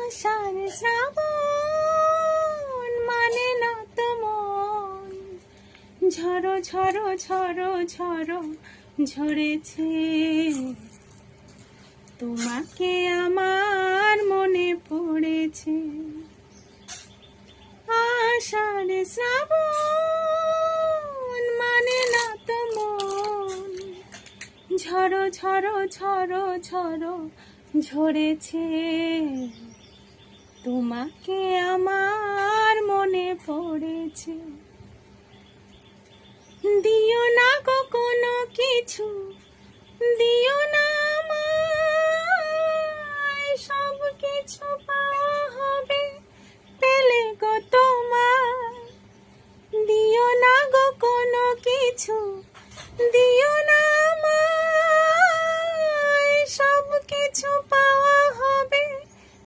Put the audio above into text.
আষাঢ় শ্রাবণ মানে না তো মন, ঝড়ো ঝড়ো ঝড়ো ঝড়ো ঝরেছে, তোমাকে আমার মনে পড়েছে। আষাঢ় শ্রাবণ মানে না তো মন, ঝড়ো ঝড়ো ঝড়ো ঝড়ো ঝরেছে, তোমাকে আমার মনে পড়েছে। দিও না গো কোনো কিছু, দিও না আমায়, সব কিছু পাওয়া হবে পেলে গো তোমায়। দিও না গো কোনো কিছু, দিও না